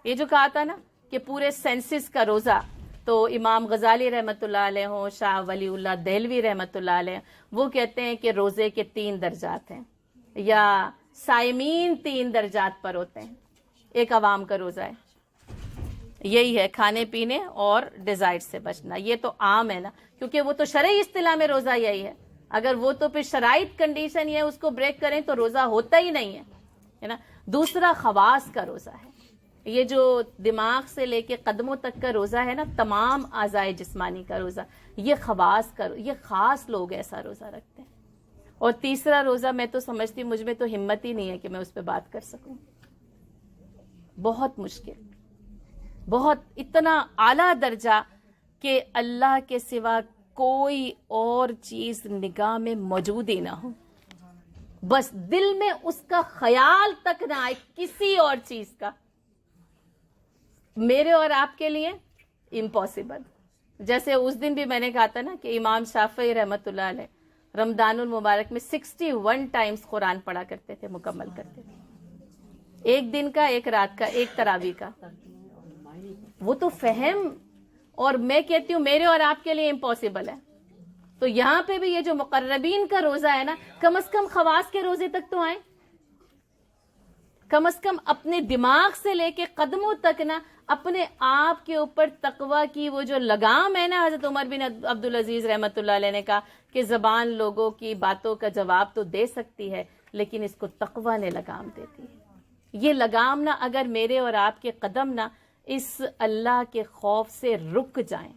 یہ جو کہا تھا نا کہ پورے سینسس کا روزہ، تو امام غزالی رحمۃ اللہ علیہ ہوں، شاہ ولی اللہ دہلوی رحمۃ اللہ علیہ، وہ کہتے ہیں کہ روزے کے 3 درجات ہیں، یا صائمین 3 درجات پر ہوتے ہیں. ایک عوام کا روزہ ہے، یہی ہے کھانے پینے اور ڈیزائر سے بچنا. یہ تو عام ہے نا، کیونکہ وہ تو شرعی اصطلاح میں روزہ یہی ہے. اگر وہ تو پھر شرائط کنڈیشن یہ اس کو بریک کریں تو روزہ ہوتا ہی نہیں ہے نا. دوسرا خواص کا روزہ ہے، یہ جو دماغ سے لے کے قدموں تک کا روزہ ہے نا، تمام اعضائے جسمانی کا روزہ، یہ خواص کا، یہ خاص لوگ ایسا روزہ رکھتے ہیں. اور تیسرا روزہ میں تو سمجھتی مجھ میں تو ہمت ہی نہیں ہے کہ میں اس پہ بات کر سکوں. بہت مشکل، بہت اتنا اعلیٰ درجہ کہ اللہ کے سوا کوئی اور چیز نگاہ میں موجود ہی نہ ہو، بس دل میں اس کا خیال تک نہ آئے کسی اور چیز کا. میرے اور آپ کے لیے امپاسبل. جیسے اس دن بھی میں نے کہا تھا نا کہ امام شافعی رحمۃ اللہ علیہ رمضان المبارک میں 61 ٹائمز قرآن پڑھا کرتے تھے، مکمل کرتے تھے. ایک دن کا، ایک رات کا، ایک تراویح کا. وہ تو فہم، اور میں کہتی ہوں میرے اور آپ کے لیے امپاسبل ہے. تو یہاں پہ بھی یہ جو مقربین کا روزہ ہے نا، کم از کم خواص کے روزے تک تو آئیں، کم از کم اپنے دماغ سے لے کے قدموں تک نا اپنے آپ کے اوپر تقوی کی وہ جو لگام ہے نا. حضرت عمر بن عبدالعزیز رحمۃ اللہ علیہ نے کہا کہ زبان لوگوں کی باتوں کا جواب تو دے سکتی ہے، لیکن اس کو تقوی نے لگام دیتی ہے. یہ لگام نا اگر میرے اور آپ کے قدم نا اس اللہ کے خوف سے رک جائیں،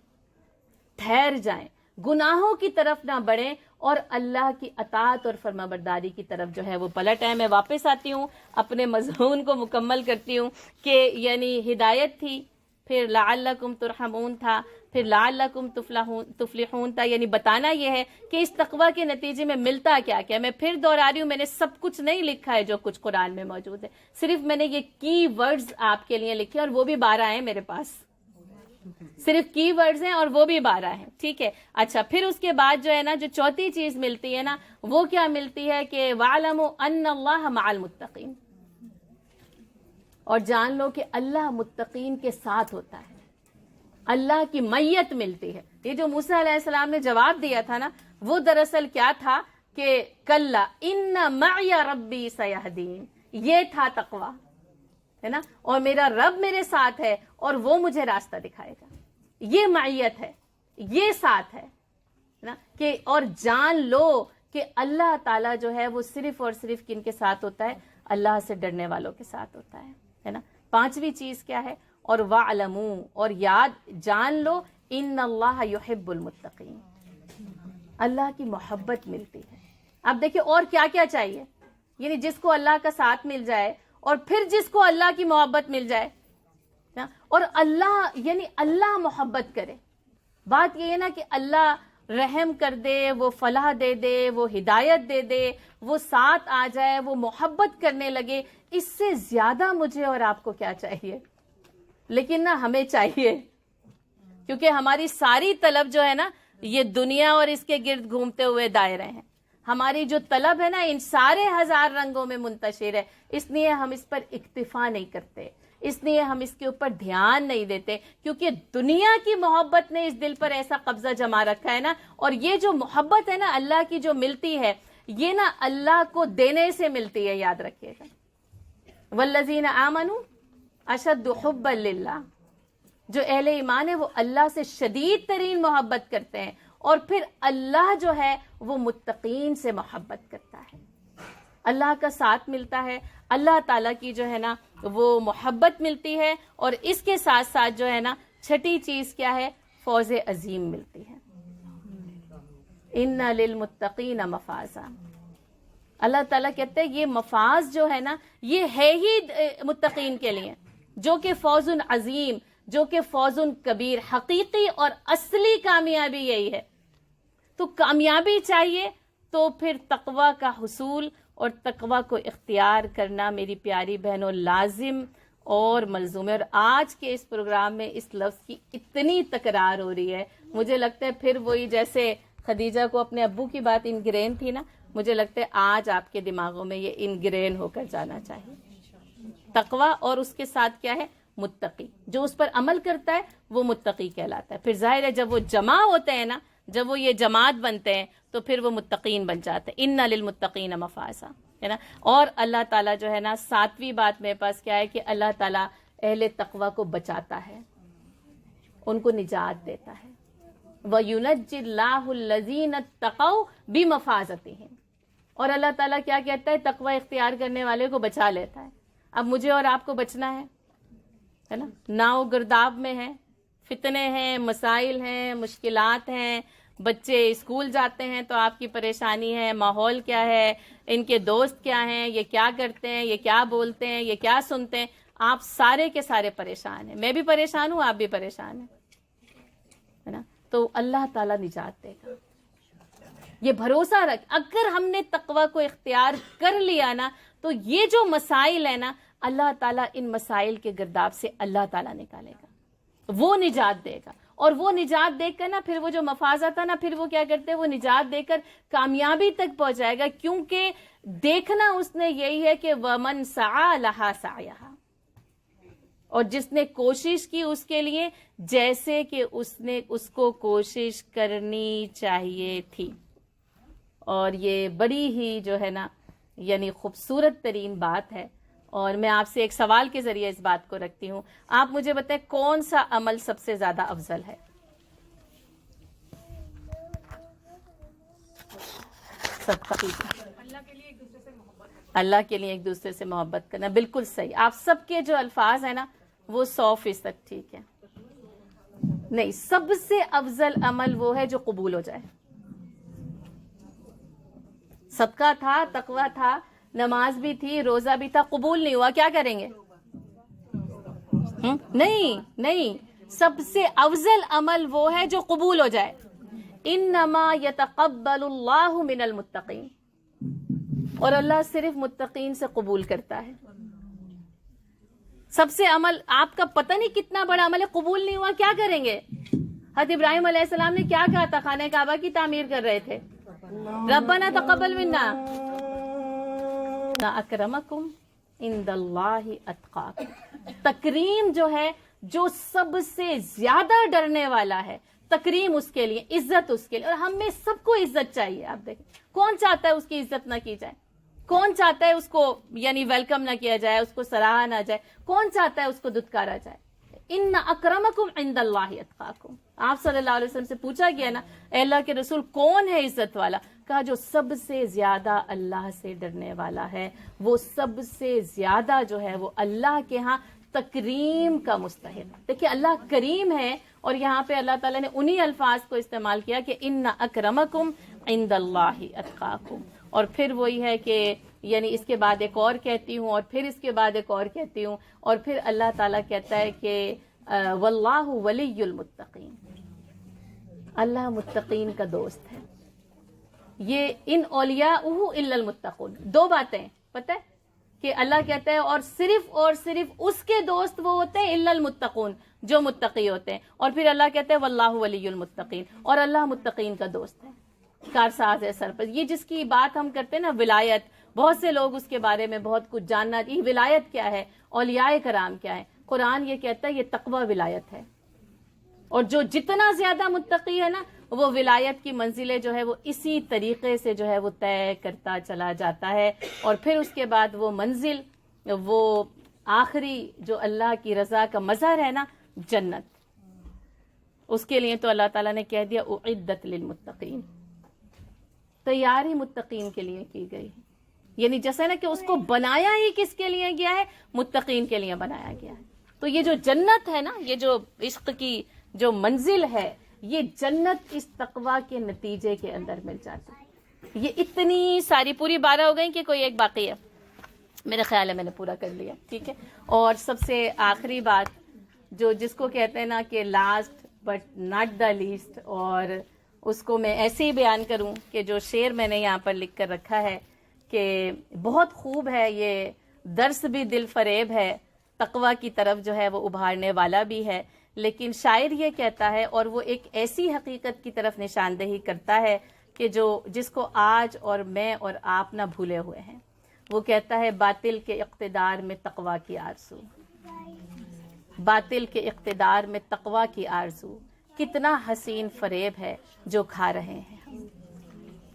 ٹھہر جائیں، گناہوں کی طرف نہ بڑھیں اور اللہ کی اطاعت اور فرمانبرداری کی طرف جو ہے وہ پلٹ آئیں. میں واپس آتی ہوں، اپنے مضمون کو مکمل کرتی ہوں کہ یعنی ہدایت تھی، پھر لعلکم ترحمون تھا، پھر لعلکم تفلحون تھا. یعنی بتانا یہ ہے کہ اس تقوی کے نتیجے میں ملتا کیا کیا. میں پھر دوہرا رہی ہوں، میں نے سب کچھ نہیں لکھا ہے جو کچھ قرآن میں موجود ہے، صرف میں نے یہ کی ورڈز آپ کے لیے لکھے، اور وہ بھی 12 ہیں میرے پاس. صرف کی ورڈز ہیں اور وہ بھی 12 ہیں. ٹھیک ہے. اچھا، پھر اس کے بعد جو ہے نا جو چوتھی چیز ملتی ہے نا، وہ کیا ملتی ہے کہ وَاعْلَمُوا أَنَّ اللَّهَ مَعَ الْمُتَّقِينَ. اور جان لو کہ اللہ متقین کے ساتھ ہوتا ہے، اللہ کی معیت ملتی ہے. یہ جو موسیٰ علیہ السلام نے جواب دیا تھا نا، وہ دراصل کیا تھا کہ کلا ان معی ربی سیہدین. یہ تھا تقوی، ہے نا، اور میرا رب میرے ساتھ ہے اور وہ مجھے راستہ دکھائے گا. یہ معیت ہے، یہ ساتھ ہے نا. کہ اور جان لو کہ اللہ تعالیٰ جو ہے وہ صرف اور صرف کن کے ساتھ ہوتا ہے؟ اللہ سے ڈرنے والوں کے ساتھ ہوتا ہے نا. 5ویں چیز کیا ہے؟ اور وَاعْلَمُوا، اور جان لو ان اللہ یحب المتقین، اللہ کی محبت ملتی ہے. اب دیکھیں اور کیا کیا چاہیے، یعنی جس کو اللہ کا ساتھ مل جائے اور پھر جس کو اللہ کی محبت مل جائے نا، اور اللہ یعنی اللہ محبت کرے. بات یہ ہے نا کہ اللہ رحم کر دے، وہ فلاح دے دے، وہ ہدایت دے دے، وہ ساتھ آ جائے، وہ محبت کرنے لگے. اس سے زیادہ مجھے اور آپ کو کیا چاہیے؟ لیکن نا ہمیں چاہیے، کیونکہ ہماری ساری طلب جو ہے نا یہ دنیا اور اس کے گرد گھومتے ہوئے دائرے ہیں. ہماری جو طلب ہے نا ان سارے 1000 رنگوں میں منتشر ہے. اس لیے ہم اس پر اکتفا نہیں کرتے، اس لیے ہم اس کے اوپر دھیان نہیں دیتے، کیونکہ دنیا کی محبت نے اس دل پر ایسا قبضہ جما رکھا ہے نا. اور یہ جو محبت ہے نا اللہ کی جو ملتی ہے، یہ نا اللہ کو دینے سے ملتی ہے. یاد رکھیے گا، والذین آمنوا اشد حبا للہ. جو اہل ایمان ہے وہ اللہ سے شدید ترین محبت کرتے ہیں، اور پھر اللہ جو ہے وہ متقین سے محبت کرتا ہے. اللہ کا ساتھ ملتا ہے، اللہ تعالیٰ کی جو ہے نا وہ محبت ملتی ہے، اور اس کے ساتھ ساتھ جو ہے نا 6ٹھی چیز کیا ہے؟ فوز عظیم ملتی ہے. ان للمتقین مفازا. اللہ تعالیٰ کہتے ہیں یہ مفاز جو ہے نا یہ ہے ہی متقین کے لیے، جو کہ فوز عظیم، جو کہ فوز کبیر. حقیقی اور اصلی کامیابی یہی ہے. تو کامیابی چاہیے تو پھر تقوی کا حصول اور تقوی کو اختیار کرنا میری پیاری بہنوں لازم اور ملزوم ہے. اور آج کے اس پروگرام میں اس لفظ کی اتنی تکرار ہو رہی ہے, مجھے لگتا ہے پھر وہی جیسے خدیجہ کو اپنے ابو کی بات انگرین تھی نا, مجھے لگتا ہے آج آپ کے دماغوں میں یہ انگرین ہو کر جانا چاہیے. تقوی اور اس کے ساتھ کیا ہے؟ متقی. جو اس پر عمل کرتا ہے وہ متقی کہلاتا ہے. پھر ظاہر ہے جب وہ جمع ہوتے ہیں نا, جب وہ یہ جماعت بنتے ہیں تو پھر وہ متقین بن جاتے ہیں. ان للمتقین مفازا, ہے نا. اور اللہ تعالیٰ جو ہے نا, 7ویں بات میرے پاس کیا ہے کہ اللہ تعالیٰ اہل تقوی کو بچاتا ہے, ان کو نجات دیتا ہے. وَيُنَجِّ اللَّهُ الَّذِينَ اتَّقَوْا بِمَفَازَتِهِمْ. اور اللہ تعالیٰ کیا کہتا ہے؟ تقوی اختیار کرنے والے کو بچا لیتا ہے. اب مجھے اور آپ کو بچنا ہے نا. ناؤ گرداب میں ہے, فتنے ہیں, مسائل ہیں, مشکلات ہیں, بچے اسکول جاتے ہیں تو آپ کی پریشانی ہے, ماحول کیا ہے, ان کے دوست کیا ہیں, یہ کیا کرتے ہیں, یہ کیا بولتے ہیں, یہ کیا سنتے ہیں. آپ سارے کے سارے پریشان ہیں, میں بھی پریشان ہوں, آپ بھی پریشان ہیں, ہے نا. تو اللہ تعالیٰ نجات دے گا, یہ بھروسہ رکھ. اگر ہم نے تقوی کو اختیار کر لیا نا, تو یہ جو مسائل ہے نا, اللہ تعالیٰ ان مسائل کے گرداب سے اللہ تعالیٰ نکالے گا, وہ نجات دے گا. اور وہ نجات دے کر نا پھر وہ جو مفازہ تھا نا, پھر وہ کیا کرتے ہیں, وہ نجات دے کر کامیابی تک پہنچائے گا. کیونکہ دیکھنا اس نے یہی ہے کہ وَمَنْ سَعَى لَهَا سَعْيَهَا, اور جس نے کوشش کی اس کے لیے جیسے کہ اس کو کوشش کرنی چاہیے تھی. اور یہ بڑی ہی جو ہے نا یعنی خوبصورت ترین بات ہے. اور میں آپ سے ایک سوال کے ذریعے اس بات کو رکھتی ہوں, آپ مجھے بتائیں کون سا عمل سب سے زیادہ افضل ہے؟ اللہ کے لیے ایک دوسرے سے محبت کرنا. بالکل صحیح. آپ سب کے جو الفاظ ہیں نا وہ 100% ٹھیک ہے. نہیں, سب سے افضل عمل وہ ہے جو قبول ہو جائے. صدقہ تھا, تقوی تھا, نماز بھی تھی, روزہ بھی تھا, قبول نہیں ہوا, کیا کریں گے؟ نہیں, سب سے افضل عمل وہ ہے جو قبول ہو جائے. انما یتقبل اللہ من المتقین, اور اللہ صرف متقین سے قبول کرتا ہے. سب سے عمل آپ کا پتہ نہیں کتنا بڑا عمل ہے, قبول نہیں ہوا, کیا کریں گے؟ حضرت ابراہیم علیہ السلام نے کیا کہا تھا؟ خانہ کعبہ کی تعمیر کر رہے تھے, ربنا تقبل منا اکرمکم عند اللہ اتقاکم. تکریم جو ہے, جو سب سے زیادہ ڈرنے والا ہے, تکریم اس کے لیے, عزت اس کے لیے. اور ہمیں سب کو عزت چاہیے. آپ دیکھیں کون چاہتا ہے اس کی عزت نہ کی جائے؟ کون چاہتا ہے اس کو یعنی ویلکم نہ کیا جائے, اس کو سراہا نہ جائے؟ کون چاہتا ہے اس کو دھتکارا جائے؟ ان اکرمکم عند اللہ اتقاکم. آپ صلی اللہ علیہ وسلم سے پوچھا گیا نا, اے اللہ کے رسول کون ہے عزت والا؟ کہا جو سب سے زیادہ اللہ سے ڈرنے والا ہے, وہ سب سے زیادہ جو ہے وہ اللہ کے ہاں تکریم کا مستحق. دیکھیں اللہ کریم ہے, اور یہاں پہ اللہ تعالیٰ نے انہی الفاظ کو استعمال کیا کہ ان اکرمکم عند اللہ اتقاکم. اور پھر وہی ہے کہ یعنی اس کے بعد ایک اور کہتی ہوں, اور پھر اس کے بعد ایک اور کہتی ہوں, اور پھر اللہ تعالیٰ کہتا ہے کہ واللہ ولی المتقین, اللہ متقین کا دوست ہے. یہ ان اولیاءہ الا المتقون, 2 باتیں پتہ ہے کہ اللہ کہتا ہے اور صرف اس کے دوست وہ ہوتے ہیں الا المتقون, جو متقی ہوتے ہیں. اور پھر اللہ کہتا ہے واللہ ولی المتقین, اور اللہ متقین کا دوست ہے, کارساز ہے سر پر. یہ جس کی بات ہم کرتے ہیں نا ولایت, بہت سے لوگ اس کے بارے میں بہت کچھ جاننا, یہ ولایت کیا ہے, اولیاء کرام کیا ہے. قرآن یہ کہتا ہے یہ تقوی ولایت ہے, اور جو جتنا زیادہ متقی ہے نا وہ ولایت کی منزلیں جو ہے وہ اسی طریقے سے جو ہے وہ طے کرتا چلا جاتا ہے. اور پھر اس کے بعد وہ منزل, وہ آخری جو اللہ کی رضا کا مظہر ہے نا, جنت, اس کے لیے تو اللہ تعالیٰ نے کہہ دیا اعدت للمتقین, تیاری متقین کے لیے کی گئی. یعنی جیسے نا کہ اس کو بنایا ہی کس کے لیے گیا ہے؟ متقین کے لیے بنایا گیا ہے. تو یہ جو جنت ہے نا, یہ جو عشق کی جو منزل ہے, یہ جنت اس تقوی کے نتیجے کے اندر مل جاتی ہے. یہ اتنی ساری پوری 12 ہو گئی کہ کوئی ایک باقی ہے؟ میرے خیال ہے میں نے پورا کر لیا, ٹھیک ہے. اور سب سے آخری بات جو جس کو کہتے ہیں نا کہ last but not the least, اور اس کو میں ایسے ہی بیان کروں کہ جو شعر میں نے یہاں پر لکھ کر رکھا ہے کہ بہت خوب ہے، یہ درس بھی دل فریب ہے، تقوی کی طرف جو ہے وہ ابھارنے والا بھی ہے، لیکن شاعر یہ کہتا ہے اور وہ ایک ایسی حقیقت کی طرف نشاندہی کرتا ہے کہ جس کو آج اور میں اور آپ نہ بھولے ہوئے ہیں. وہ کہتا ہے باطل کے اقتدار میں تقوی کی آرزو، باطل کے اقتدار میں تقوی کی آرزو، کتنا حسین فریب ہے جو کھا رہے ہیں ہم.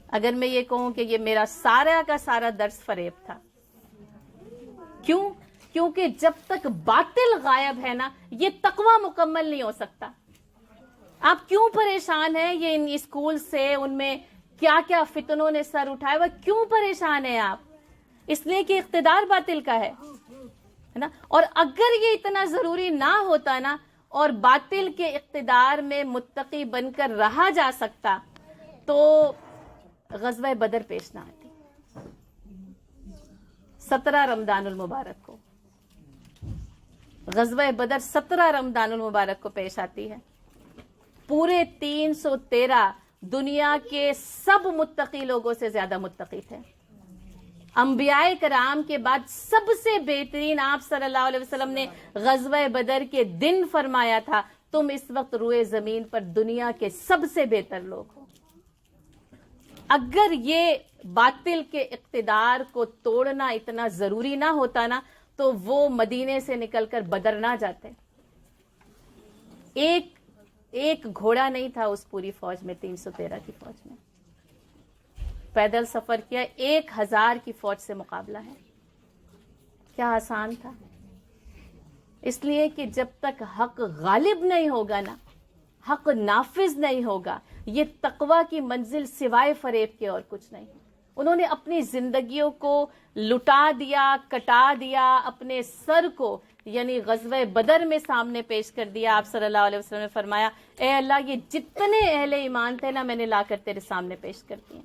اگر میں یہ کہوں کہ یہ میرا سارا کا سارا درس فریب تھا، کیونکہ جب تک باطل غائب ہے نا یہ تقوی مکمل نہیں ہو سکتا. آپ کیوں پریشان ہیں؟ یہ ان اسکول سے ان میں کیا کیا فتنوں نے سر اٹھائے ہوئے، کیوں پریشان ہیں آپ؟ اس لیے کہ اقتدار باطل کا ہے نا. اور اگر یہ اتنا ضروری نہ ہوتا نا اور باطل کے اقتدار میں متقی بن کر رہا جا سکتا تو غزوہ بدر پیش نہ آتی. 17 رمضان المبارک کو غزوہ بدر 17 رمضان المبارک کو پیش آتی ہے. پورے 313 دنیا کے سب متقی لوگوں سے زیادہ متقی تھے. انبیاء کرام کے بعد سب سے بہترین آپ صلی اللہ علیہ وسلم نے غزوہ بدر کے دن فرمایا تھا تم اس وقت روئے زمین پر دنیا کے سب سے بہتر لوگ ہو. اگر یہ باطل کے اقتدار کو توڑنا اتنا ضروری نہ ہوتا نا تو وہ مدینے سے نکل کر بدر نہ جاتے. ایک گھوڑا نہیں تھا اس پوری فوج میں، 313 کی فوج میں. پیدل سفر کیا، 1000 کی فوج سے مقابلہ ہے. کیا آسان تھا؟ اس لیے کہ جب تک حق غالب نہیں ہوگا نا، حق نافذ نہیں ہوگا، یہ تقوی کی منزل سوائے فریب کے اور کچھ نہیں. انہوں نے اپنی زندگیوں کو لٹا دیا، کٹا دیا، اپنے سر کو یعنی غزوہ بدر میں سامنے پیش کر دیا. آپ صلی اللہ علیہ وسلم نے فرمایا اے اللہ یہ جتنے اہل ایمان تھے نا میں نے لا کر تیرے سامنے پیش کر دیے.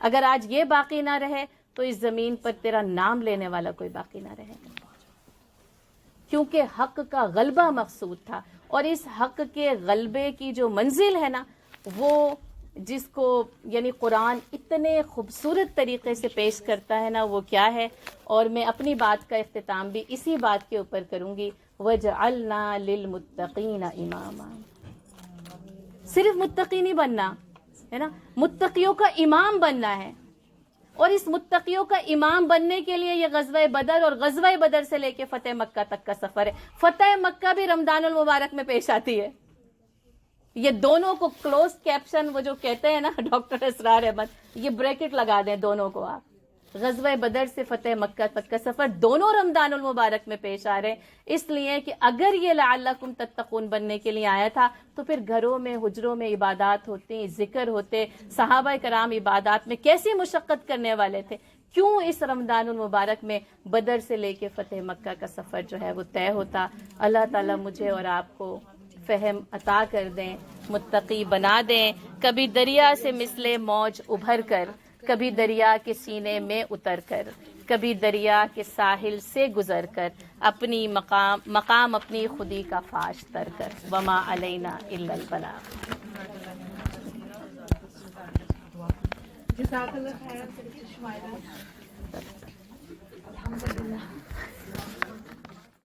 اگر آج یہ باقی نہ رہے تو اس زمین پر تیرا نام لینے والا کوئی باقی نہ رہے گا. کیونکہ حق کا غلبہ مقصود تھا. اور اس حق کے غلبے کی جو منزل ہے نا وہ جس کو یعنی قرآن اتنے خوبصورت طریقے سے پیش کرتا ہے نا وہ کیا ہے. اور میں اپنی بات کا اختتام بھی اسی بات کے اوپر کروں گی، وَجْعَلْنَا لِلْمُتَّقِينَ إِمَامًا. صرف متقی نہیں بننا ہے نا، متقیوں کا امام بننا ہے. اور اس متقیوں کا امام بننے کے لیے یہ غزوہ بدر اور غزوہ بدر سے لے کے فتح مکہ تک کا سفر ہے. فتح مکہ بھی رمضان المبارک میں پیش آتی ہے. یہ دونوں کو کلوز کیپشن وہ جو کہتے ہیں نا ڈاکٹر اسرار احمد، یہ بریکٹ لگا دیں دونوں کو آپ. غزوہ بدر سے فتح مکہ تک کا سفر دونوں رمضان المبارک میں پیش آ رہے ہیں. اس لیے کہ اگر یہ لعلکم تتقون بننے کے لیے آیا تھا تو پھر گھروں میں حجروں میں عبادات ہوتی، ذکر ہوتے. صحابہ کرام عبادات میں کیسی مشقت کرنے والے تھے. کیوں اس رمضان المبارک میں بدر سے لے کے فتح مکہ کا سفر جو ہے وہ طے ہوتا. اللہ تعالیٰ مجھے اور آپ کو فہم عطا کر دیں، متقی بنا دیں. کبھی دریا سے مثل موج ابھر کر، کبھی دریا کے سینے میں اتر کر، کبھی دریا کے ساحل سے گزر کر، اپنی مقام اپنی خودی کا فاش تر کر. وما علینا الا البلاغ. جزاک اللہ خیر. الحمدللہ.